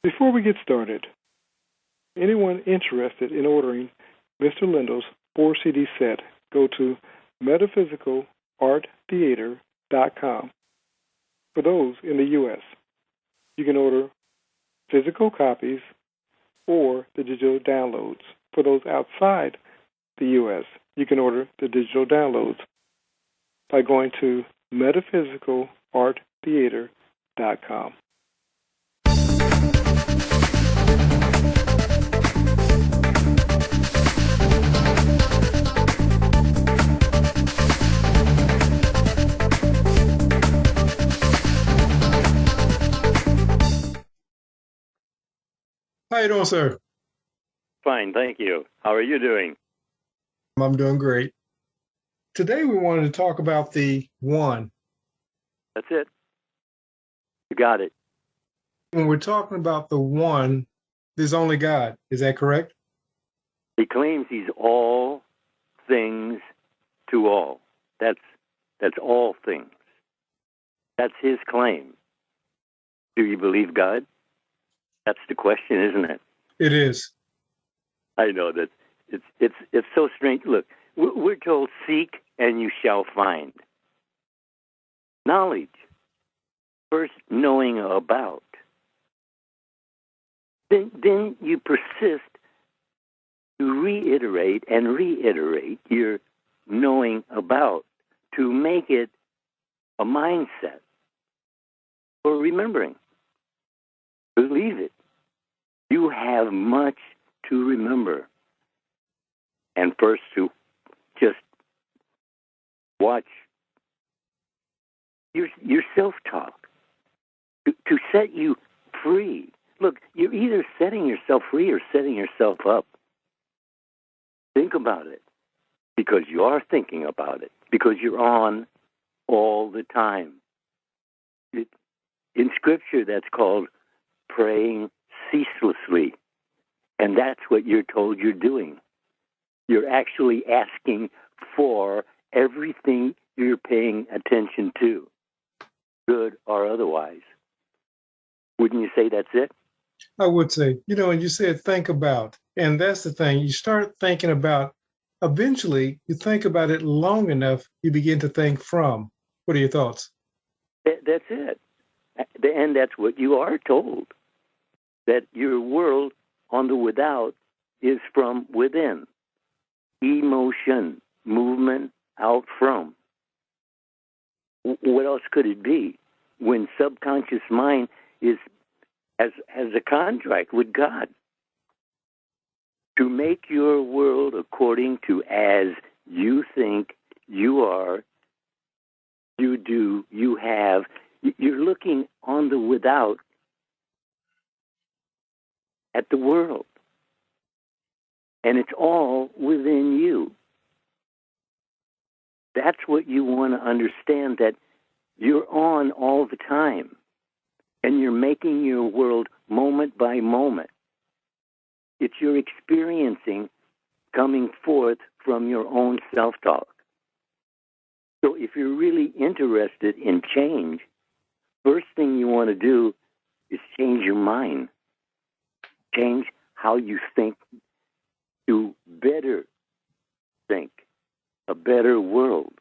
Before we get started, anyone interested in ordering Mr. Lindell's 4-CD set, go to metaphysicalarttheater.com. For those in the U.S., you can order physical copies or the digital downloads. For those outside the U.S., you can order the digital downloads by going to metaphysicalarttheater.com. How you doing, sir? Fine, thank you. How are you doing? I'm doing great. Today we wanted to talk about the one. That's it. You got it. When we're talking about the one, there's only God. Is that correct? He claims he's all things to all. That's all things. That's his claim. Do you believe God? That's the question, isn't it? It is. I know that it's so strange. Look, we're told, seek and you shall find. Knowledge. First, knowing about. Then you persist to reiterate your knowing about, to make it a mindset for remembering. Believe it. You have much to remember. And first to just watch your self-talk to set you free. Look, you're either setting yourself free or setting yourself up. Think about it, because you are thinking about it, because you're on all the time. In Scripture, that's called praying ceaselessly. And that's what you're told you're doing. You're actually asking for everything you're paying attention to, good or otherwise. Wouldn't you say that's it? I would say, and you said think about, and that's the thing. You start thinking about, eventually you think about it long enough, you begin to think from. What are your thoughts? That's it. And that's what you are told, that your world on the without is from within. Emotion, movement out from. What else could it be when subconscious mind has a contract with God to make your world according to as you think, you are, you do, you have. You're looking on the without at the world. And it's all within you. That's what you want to understand, that you're on all the time. And you're making your world moment by moment. It's your experiencing coming forth from your own self-talk. So if you're really interested in change, first thing you want to do is change your mind. Change how you think to better think, a better world.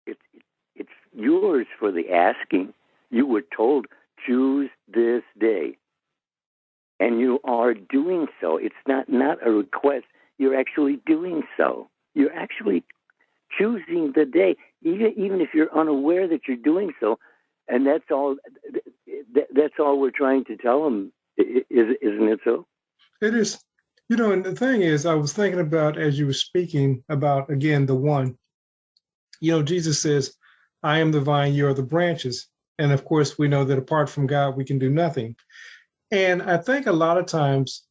It's yours for the asking. You were told, choose this day. And you are doing so. It's not a request. You're actually doing so. You're actually choosing the day, even if you're unaware that you're doing so. And that's all we're trying to tell them, isn't it so? It is. And the thing is, I was thinking about, as you were speaking about, again, the one. Jesus says, I am the vine, you are the branches. And of course, we know that apart from God, we can do nothing. And I think a lot of times,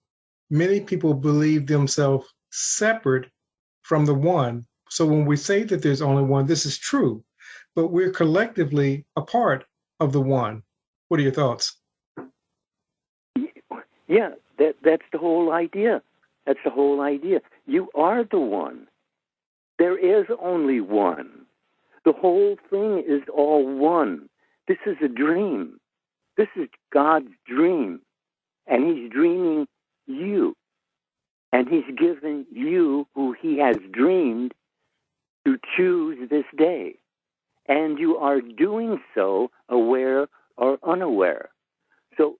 many people believe themselves separate from the one. So when we say that there's only one, this is true, but we're collectively a part of the one. What are your thoughts? Yeah, that's the whole idea. That's the whole idea. You are the one. There is only one. The whole thing is all one. This is a dream. This is God's dream. and he's dreaming you. And he's given you who he has dreamed to choose this day. And you are doing so aware or unaware. So,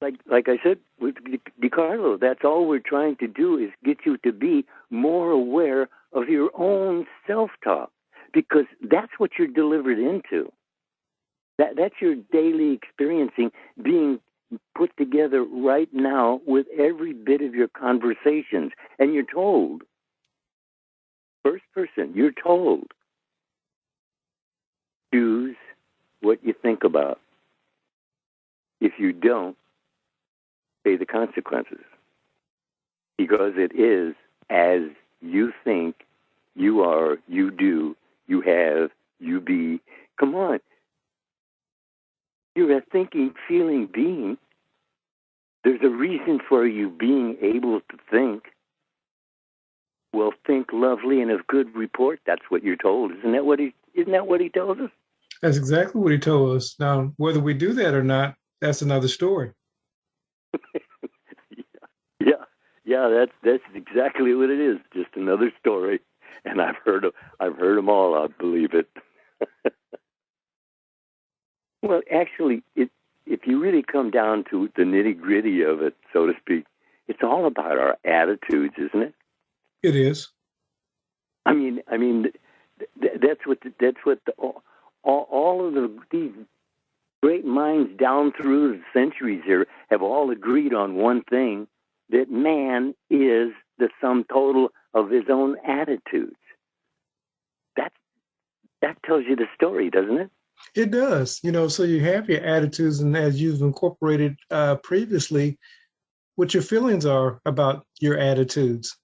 like I said with DeCarlo, that's all we're trying to do is get you to be more aware of your own self-talk, because that's what you're delivered into. That's your daily experiencing being put together right now with every bit of your conversations. And you're told, first person, you're told, choose what you think about. If you don't, pay the consequences. Because it is as you think, you are, you do, you have, you be. Come on. You're a thinking, feeling being. There's a reason for you being able to think. Well, think lovely and of good report. That's what you're told. Isn't that what he tells us? That's exactly what he told us. Now, whether we do that or not, that's another story. Yeah, that's exactly what it is. Just another story. And I've heard them all. I believe it. Well, actually, if you really come down to the nitty-gritty of it, so to speak, it's all about our attitudes, isn't it? It is. I mean, that's what all of these great minds down through the centuries here have all agreed on one thing: that man is the sum total of his own attitudes. That tells you the story, doesn't it? It does. So you have your attitudes, and as you've incorporated previously, what your feelings are about your attitudes.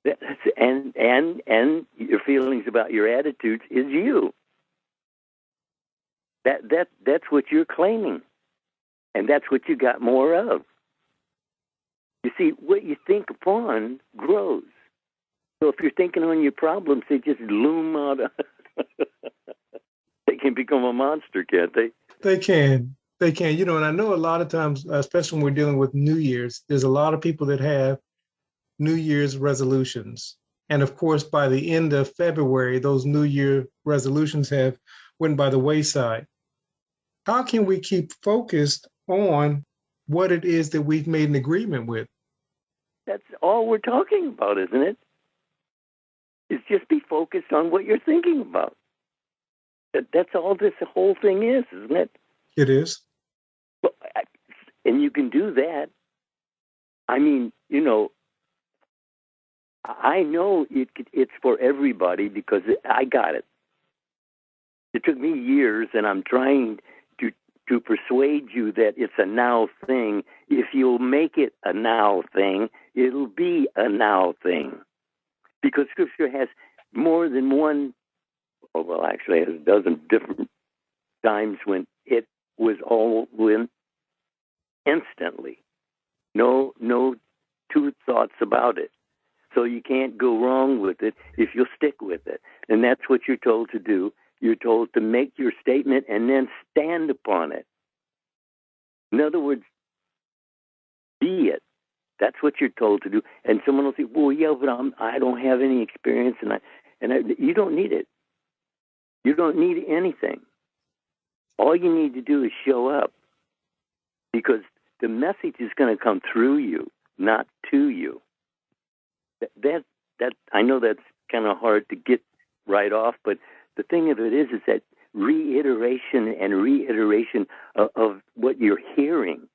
And your feelings about your attitudes is you. That's what you're claiming, and that's what you got more of. You see, what you think upon grows. So if you're thinking on your problems, they just loom out. They can become a monster, can't they? They can. And I know a lot of times, especially when we're dealing with New Year's, there's a lot of people that have New Year's resolutions. And of course, by the end of February, those New Year resolutions have went by the wayside. How can we keep focused on what it is that we've made an agreement with? That's all we're talking about, isn't it? Is just be focused on what you're thinking about. That's all this whole thing is, isn't it? It is. And you can do that. I mean, I know it's for everybody because I got it. It took me years, and I'm trying to persuade you that it's a now thing. If you'll make it a now thing, it'll be a now thing. Because Scripture has more than one, actually has a dozen different times when it was all in instantly. No two thoughts about it. So you can't go wrong with it if you'll stick with it. And that's what you're told to do. You're told to make your statement and then stand upon it. In other words, be it. That's what you're told to do. And someone will say, well, yeah, but I don't have any experience. You don't need it. You don't need anything. All you need to do is show up, because the message is going to come through you, not to you. That I know that's kind of hard to get right off, but the thing of it is that reiteration of what you're hearing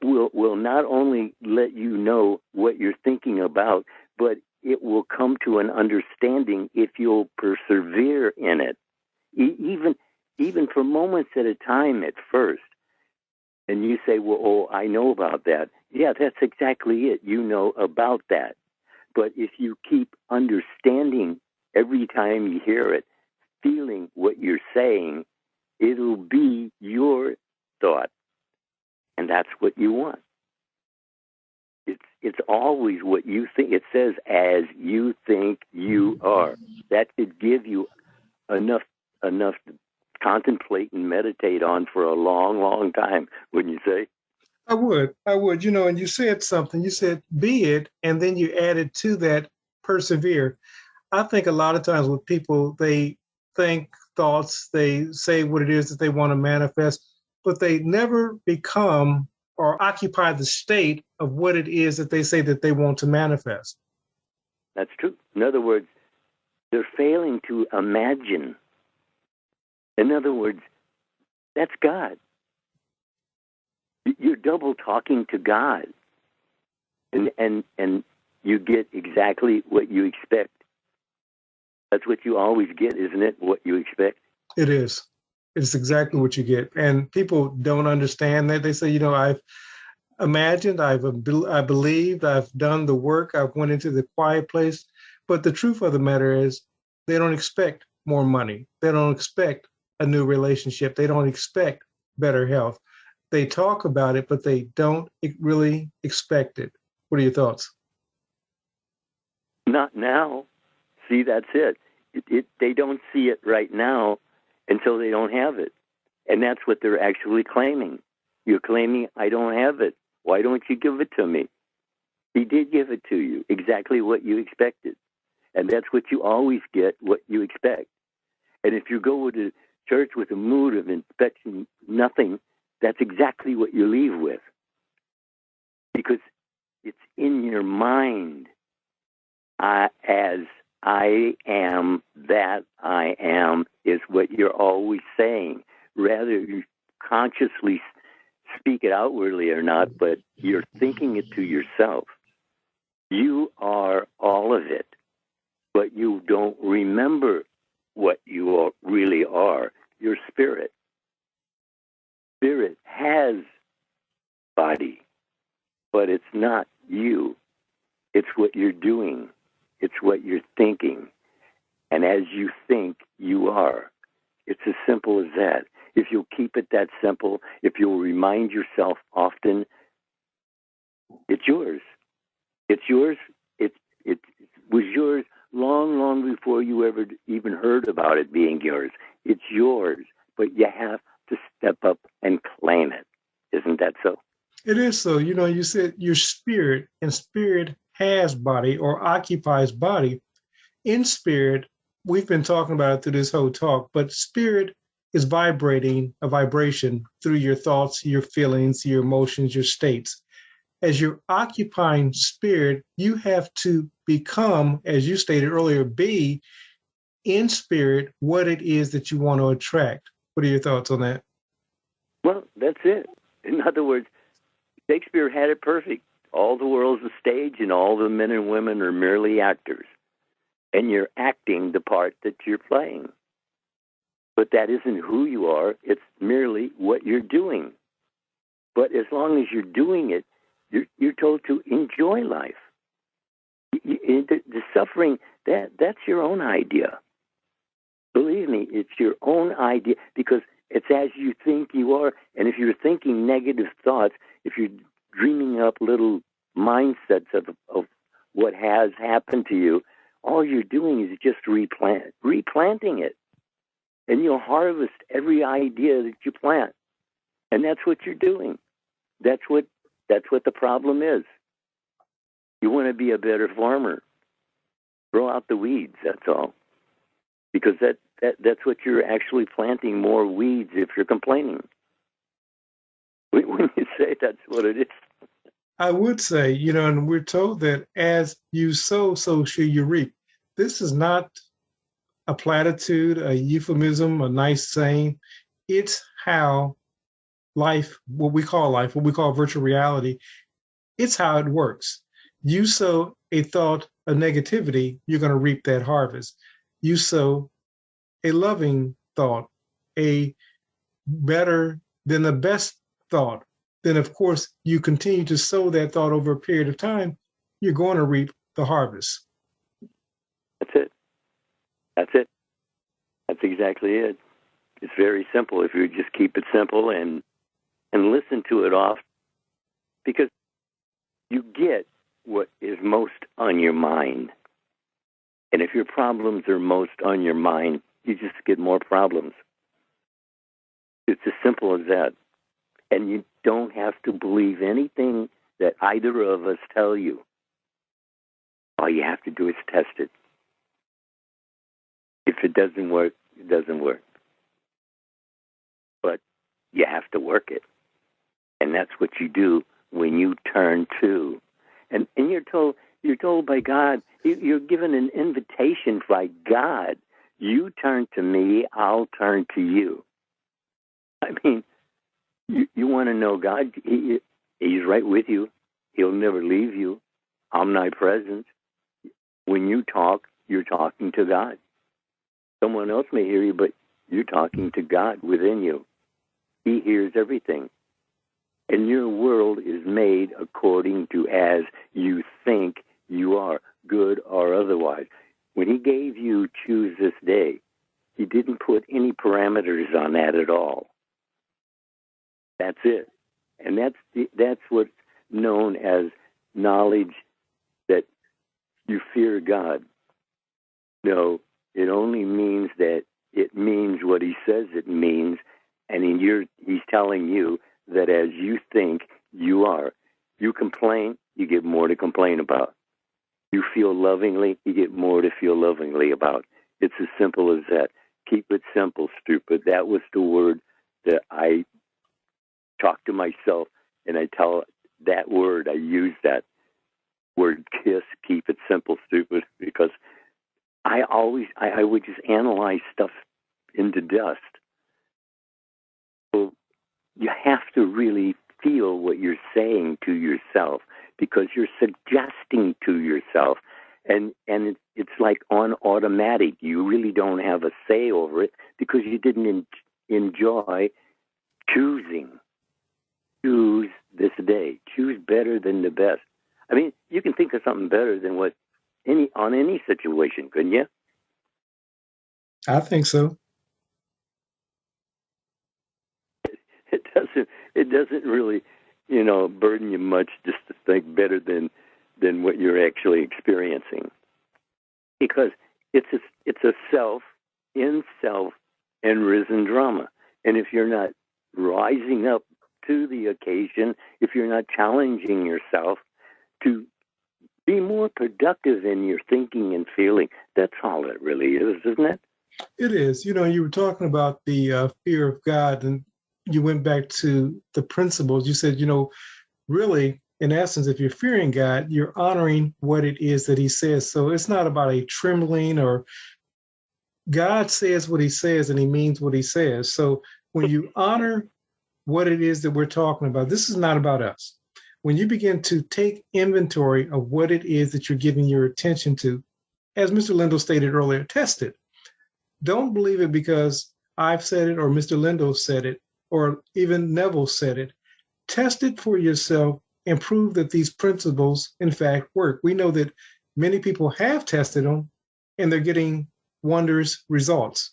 will not only let you know what you're thinking about, but it will come to an understanding if you'll persevere in it, even for moments at a time at first. And you say, well, I know about that. Yeah, that's exactly it. You know about that. But if you keep understanding every time you hear it, feeling what you're saying, it'll be your thought. And that's what you want. It's always what you think. It says, as you think you are. That could give you enough contemplate and meditate on for a long, long time, wouldn't you say? I would, and you said something, you said, be it, and then you added to that, persevere. I think a lot of times with people, they think thoughts, they say what it is that they want to manifest, but they never become or occupy the state of what it is that they say that they want to manifest. That's true. In other words, they're failing to imagine. In other words, that's God. You're double talking to God. And you get exactly what you expect. That's what you always get, isn't it? What you expect. It is. It's exactly what you get. And people don't understand that. They say, I've imagined, I believed, I've done the work, I've went into the quiet place. But the truth of the matter is they don't expect more money. They don't expect a new relationship. They don't expect better health. They talk about it, but they don't really expect it. What are your thoughts? Not now. See, that's it. They don't see it right now until they don't have it. And that's what they're actually claiming. You're claiming, I don't have it. Why don't you give it to me? He did give it to you, exactly what you expected. And that's what you always get, what you expect. And if you go to church with a mood of expecting nothing, that's exactly what you leave with. Because it's in your mind. As I am, that I am, is what you're always saying. Rather, you consciously speak it outwardly or not, but you're thinking it to yourself. You are all of it, but you don't remember what you really are. Your spirit. Spirit has body, but it's not you. It's what you're doing. It's what you're thinking. And as you think, you are. It's as simple as that. If you'll keep it that simple, if you'll remind yourself often, it's yours. It's yours. It was yours long, long before you ever even heard about it being yours. It's yours, but you have to step up and claim it. Isn't that so? It is so. You said your spirit, and spirit has body or occupies body. In spirit, we've been talking about it through this whole talk, but spirit is vibrating a vibration through your thoughts, your feelings, your emotions, your states. As you're occupying spirit, you have to become, as you stated earlier, be in spirit what it is that you want to attract. What are your thoughts on that? Well, that's it. In other words, Shakespeare had it perfect. All the world's a stage, and all the men and women are merely actors. And you're acting the part that you're playing. But that isn't who you are. It's merely what you're doing. But as long as you're doing it, you're told to enjoy life. The suffering, that's your own idea. Believe me, it's your own idea, because it's as you think you are. And if you're thinking negative thoughts, if you're dreaming up little mindsets of what has happened to you, all you're doing is just replanting it. And you'll harvest every idea that you plant. And that's what you're doing. That's what the problem is. You want to be a better farmer. Throw out the weeds, that's all. Because that's what you're actually planting, more weeds, if you're complaining. When you say that's what it is. I would say, and we're told that as you sow, so shall you reap. This is not a platitude, a euphemism, a nice saying. It's how life, what we call virtual reality, it's how it works. You sow a thought of negativity, you're going to reap that harvest. You sow a loving thought, a better than the best thought, then of course you continue to sow that thought over a period of time, you're going to reap the harvest. That's it. That's exactly it. It's very simple if you just keep it simple and listen to it off, because you get what is most on your mind. And if your problems are most on your mind, you just get more problems. It's as simple as that. And you don't have to believe anything that either of us tell you. All you have to do is test it. If it doesn't work, it doesn't work. But you have to work it. And that's what you do when you turn to. And you're told by God, you're given an invitation by God. You turn to me, I'll turn to you. I mean, you want to know God, He's right with you. He'll never leave you. Omnipresent. When you talk, you're talking to God. Someone else may hear you, but you're talking to God within you. He hears everything. And your world is made according to as you think you are, good or otherwise. When He gave you choose this day, He didn't put any parameters on that at all. That's it. And that's what's known as knowledge that you fear God. No, it only means that it means what He says it means, and He's telling you that as you think, you are. You complain, you get more to complain about. You feel lovingly, you get more to feel lovingly about. It's as simple as that. Keep it simple, stupid. That was the word that I talk to myself, and I tell that word, I use that word KISS, keep it simple, stupid, because I would just analyze stuff into dust. So you have to really feel what you're saying to yourself, because you're suggesting to yourself, and it's like on automatic. You really don't have a say over it because you didn't enjoy choosing. Choose this day. Choose better than the best. I mean, you can think of something better than what on any situation, couldn't you? I think so. It doesn't really, burden you much just to think better than what you're actually experiencing, because it's a self in self and risen drama. And if you're not rising up to the occasion, if you're not challenging yourself to be more productive in your thinking and feeling, that's all it really is, isn't it? It is. You were talking about the fear of God, and you went back to the principles. You said, really, in essence, if you're fearing God, you're honoring what it is that He says. So it's not about a trembling, or God says what He says and He means what He says. So when you honor what it is that we're talking about, this is not about us. When you begin to take inventory of what it is that you're giving your attention to, as Mr. Lindell stated earlier, test it. Don't believe it because I've said it or Mr. Lindell said it or even Neville said it. Test it for yourself and prove that these principles, in fact, work. We know that many people have tested them and they're getting wondrous results.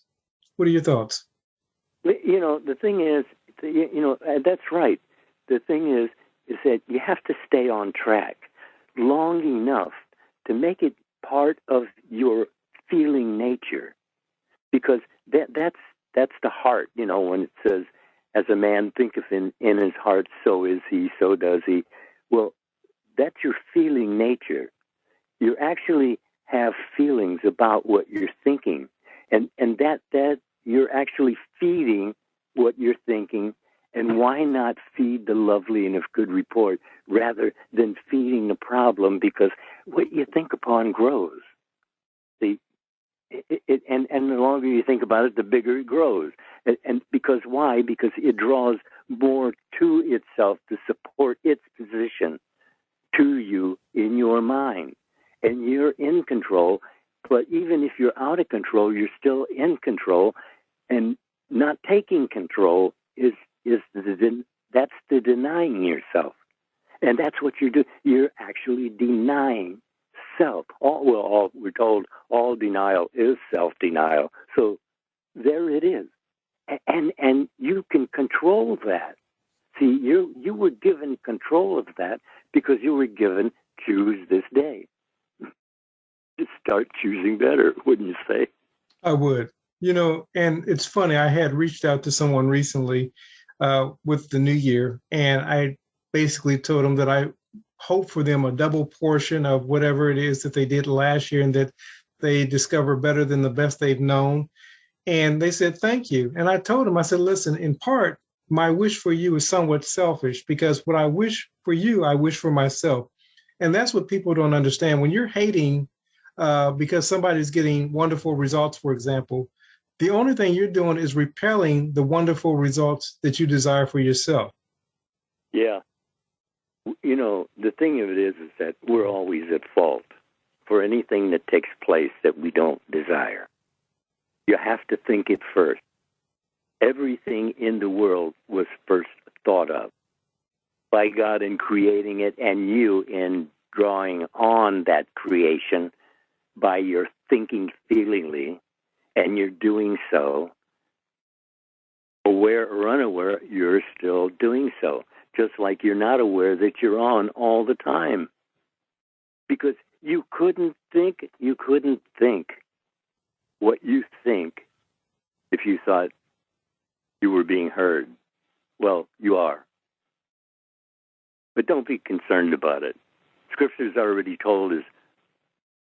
What are your thoughts? The thing is, that's right. The thing is that you have to stay on track long enough to make it part of your feeling nature, because that's the heart. When it says, "As a man thinketh in his heart, so is he, so does he." Well, that's your feeling nature. You actually have feelings about what you're thinking, and that you're actually feeding what you're thinking. And why not feed the lovely and of good report rather than feeding the problem? Because what you think upon grows. See, and the longer you think about it, the bigger it grows. And because why? Because it draws more to itself to support its position to you in your mind. And you're in control. But even if you're out of control, you're still in control. And not taking control that's the denying yourself. And that's what you're doing. You're actually denying self. We're told all denial is self-denial. So there it is. And you can control that. See, you were given control of that because you were given choose this day. Just start choosing better, wouldn't you say? I would. And it's funny, I had reached out to someone recently with the new year, and I basically told them that I hope for them a double portion of whatever it is that they did last year and that they discover better than the best they've known. And they said, thank you. And I told them, I said, listen, in part, my wish for you is somewhat selfish because what I wish for you, I wish for myself. And that's what people don't understand. When you're hating because somebody's getting wonderful results, for example, the only thing you're doing is repelling the wonderful results that you desire for yourself. Yeah. The thing of it is that we're always at fault for anything that takes place that we don't desire. You have to think it first. Everything in the world was first thought of by God in creating it, and you in drawing on that creation by your thinking feelingly, and you're doing so. Aware or unaware, you're still doing so, just like you're not aware that you're on all the time. Because you couldn't think what you think if you thought you were being heard. Well, you are. But don't be concerned about it. Scripture's already told us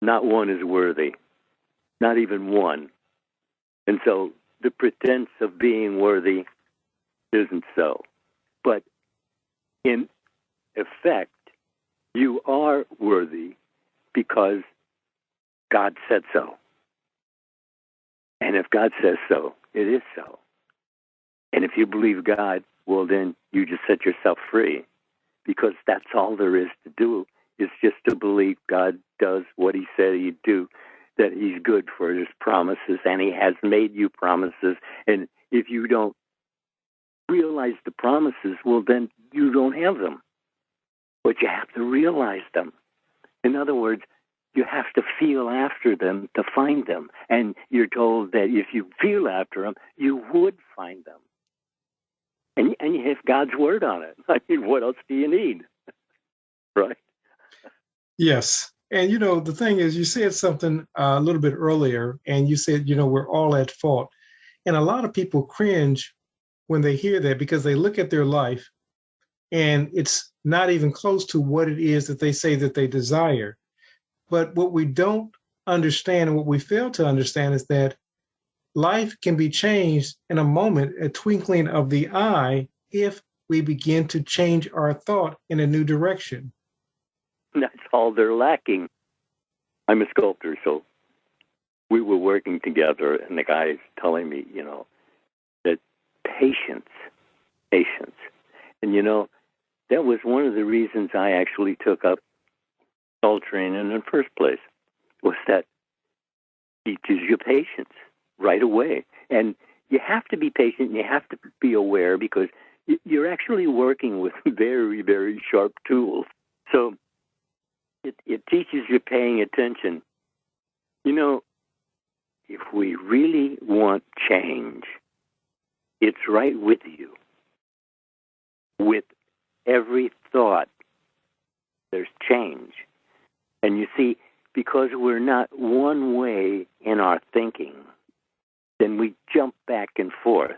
not one is worthy, not even one. And so the pretense of being worthy isn't so. But in effect, you are worthy because God said so. And if God says so, it is so. And if you believe God, well, then you just set yourself free, because that's all there is to do, is just to believe God does what he said he'd do, that he's good for his promises, and he has made you promises. And if you don't realize the promises, well, then you don't have them. But you have to realize them. In other words, you have to feel after them to find them. And you're told that if you feel after them, you would find them. And you have God's word on it. I mean, what else do you need? Right? Yes. And, the thing is, you said something a little bit earlier, and you said, we're all at fault. And a lot of people cringe when they hear that because they look at their life and it's not even close to what it is that they say that they desire. But what we don't understand and what we fail to understand is that life can be changed in a moment, a twinkling of the eye, if we begin to change our thought in a new direction. That's all they're lacking. I'm a sculptor, so we were working together, and the guy's telling me, that patience. And, that was one of the reasons I actually took up sculpturing in the first place, was that it teaches you patience right away. And you have to be patient, and you have to be aware, because you're actually working with very, very sharp tools. So it teaches you paying attention. If we really want change, it's right with you. With every thought, there's change. And you see, because we're not one way in our thinking, then we jump back and forth.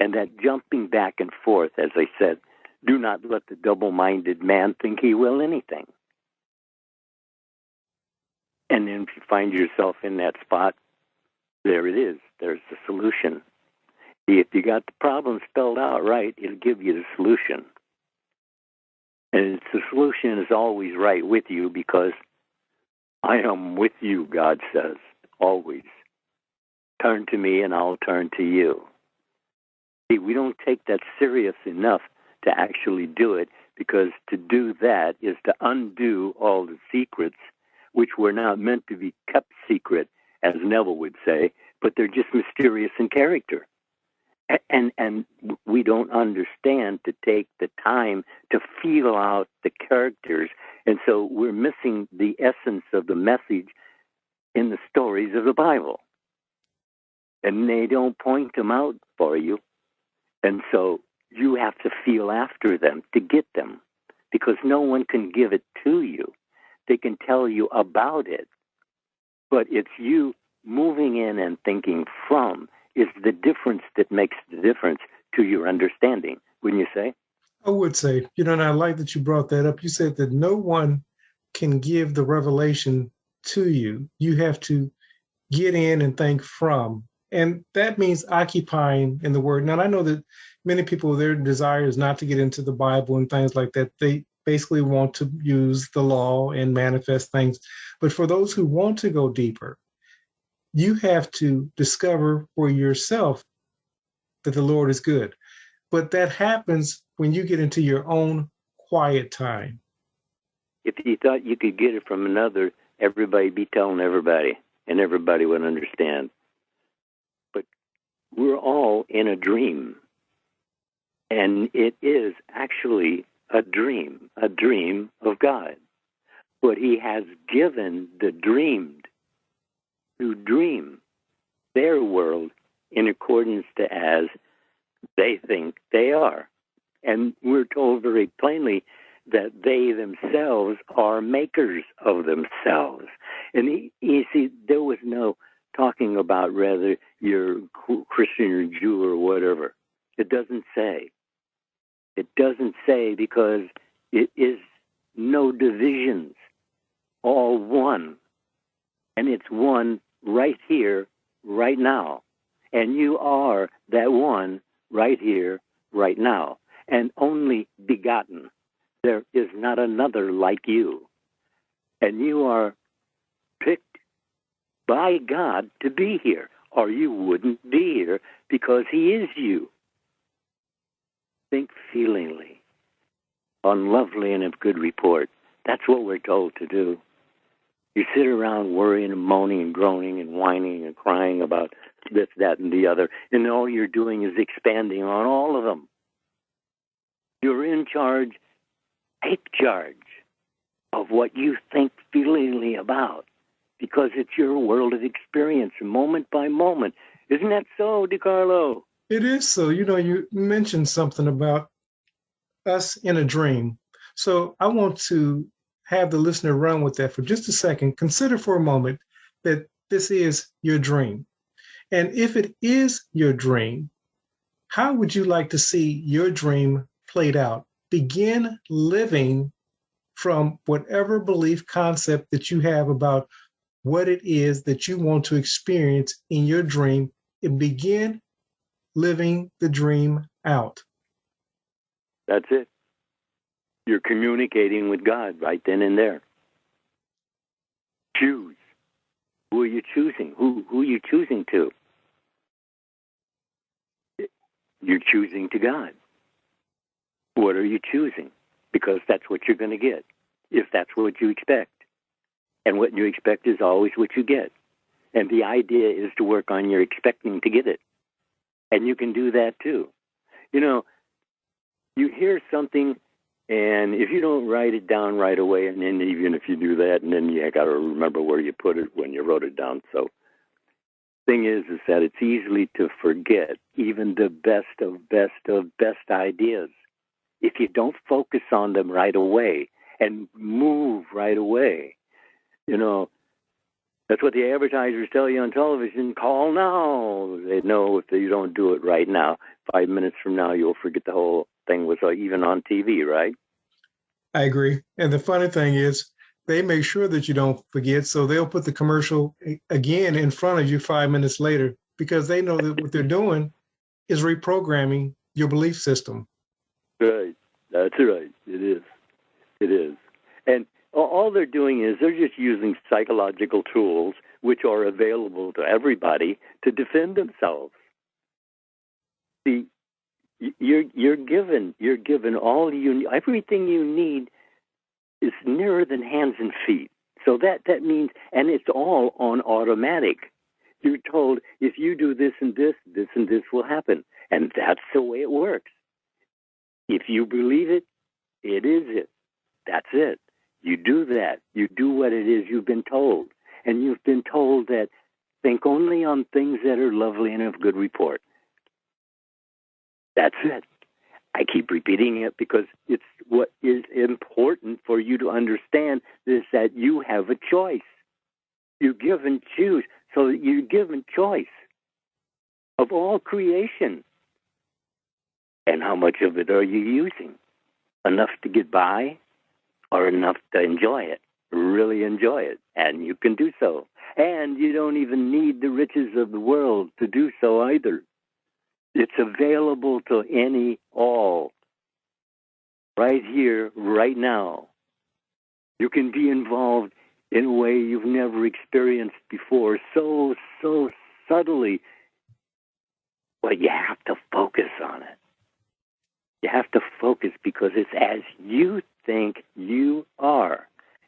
And that jumping back and forth, as I said, do not let the double-minded man think he will anything. And then if you find yourself in that spot, there it is. There's the solution. If you got the problem spelled out right, it'll give you the solution. And the solution is always right with you, because I am with you, God says, always. Turn to me and I'll turn to you. See, we don't take that serious enough to actually do it, because to do that is to undo all the secrets, which were not meant to be kept secret, as Neville would say, but they're just mysterious in character. And we don't understand to take the time to feel out the characters. And so we're missing the essence of the message in the stories of the Bible. And they don't point them out for you. And so you have to feel after them to get them, because no one can give it to you. They can tell you about it, but it's you moving in and thinking from is the difference that makes the difference to your understanding, wouldn't you say? I would say, and I like that you brought that up. You said that no one can give the revelation to you. You have to get in and think from. And that means occupying in the word. Now, I know that many people, their desire is not to get into the Bible and things like that. They basically want to use the law and manifest things. But for those who want to go deeper, you have to discover for yourself that the Lord is good. But that happens when you get into your own quiet time. If you thought you could get it from another, everybody'd be telling everybody, and everybody would understand. But we're all in a dream. And it is actually a dream of God. But he has given the dreamed to dream their world in accordance to as they think they are. And we're told very plainly that they themselves are makers of themselves. And you see, there was no talking about whether you're Christian or Jew or whatever. It doesn't say. It doesn't say because it is no divisions, all one. And it's one right here, right now. And you are that one right here, right now. And only begotten. There is not another like you. And you are picked by God to be here, or you wouldn't be here because he is you. Think feelingly, on lovely and of good report. That's what we're told to do. You sit around worrying and moaning and groaning and whining and crying about this, that, and the other, and all you're doing is expanding on all of them. You're in charge. Take charge of what you think feelingly about, because it's your world of experience, moment by moment. Isn't that so, DeCarlo? It is so. You mentioned something about us in a dream. So I want to have the listener run with that for just a second. Consider for a moment that this is your dream. And if it is your dream, how would you like to see your dream played out? Begin living from whatever belief concept that you have about what it is that you want to experience in your dream, and begin living the dream out. That's it. You're communicating with God right then and there. Choose. Who are you choosing? Who are you choosing to? You're choosing to God. What are you choosing? Because that's what you're going to get, if that's what you expect. And what you expect is always what you get. And the idea is to work on your expecting to get it. And you can do that too. You hear something, and if you don't write it down right away, and then even if you do that, and then you got to remember where you put it when you wrote it down. So thing is that it's easily to forget even the best of best ideas. If you don't focus on them right away and move right away, that's what the advertisers tell you on television. Call now. They know if you don't do it right now, 5 minutes from now, you'll forget the whole thing was even on TV, right? I agree. And the funny thing is, they make sure that you don't forget. So they'll put the commercial again in front of you 5 minutes later, because they know that what they're doing is reprogramming your belief system. Right. That's right. It is. It is. And all they're doing is they're just using psychological tools which are available to everybody to defend themselves. See, you're given all everything you need is nearer than hands and feet. So that means, and it's all on automatic. You're told if you do this and this, this and this will happen, and that's the way it works. If you believe it, it is it. That's it. You do that. You do what it is you've been told. And you've been told that think only on things that are lovely and of good report. That's it. I keep repeating it because it's what is important for you to understand is that you have a choice. You give and choose. so that you're given choice of all creation. And how much of it are you using? Enough to get by or enough to enjoy it, really enjoy it? And you can do so. And you don't even need the riches of the world to do so either. It's available to any, all, right here, right now. You can be involved in a way you've never experienced before, so subtly. But you have to focus on it. You have to focus because it's as you think you are.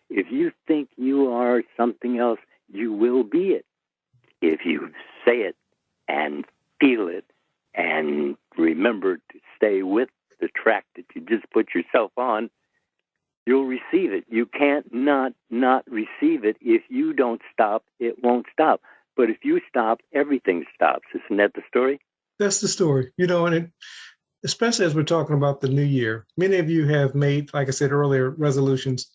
If you think you are something else, you will be it. If you say it and feel it and remember to stay with the track that you just put yourself on, you'll receive it. You can't not receive it. If you don't stop, it won't stop. But if you stop, everything stops. Isn't that the story? That's the story. And especially as we're talking about the new year, many of you have made, like I said earlier, resolutions.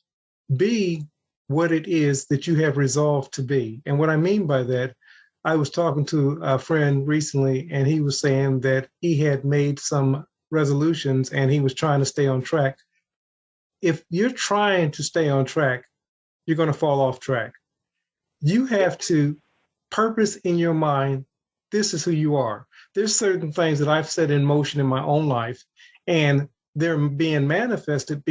Be what it is that you have resolved to be. And what I mean by that, I was talking to a friend recently, and he was saying that he had made some resolutions and he was trying to stay on track. If you're trying to stay on track, you're going to fall off track. You have to purpose in your mind, this is who you are. There's certain things that I've set in motion in my own life, and they're being manifested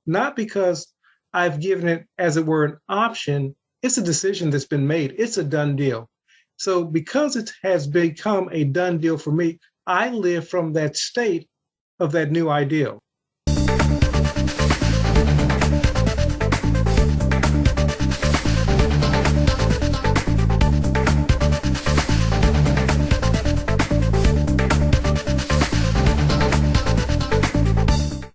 not because I've given it, as it were, an option. It's a decision that's been made. It's a done deal. So because it has become a done deal for me, I live from that state of that new ideal.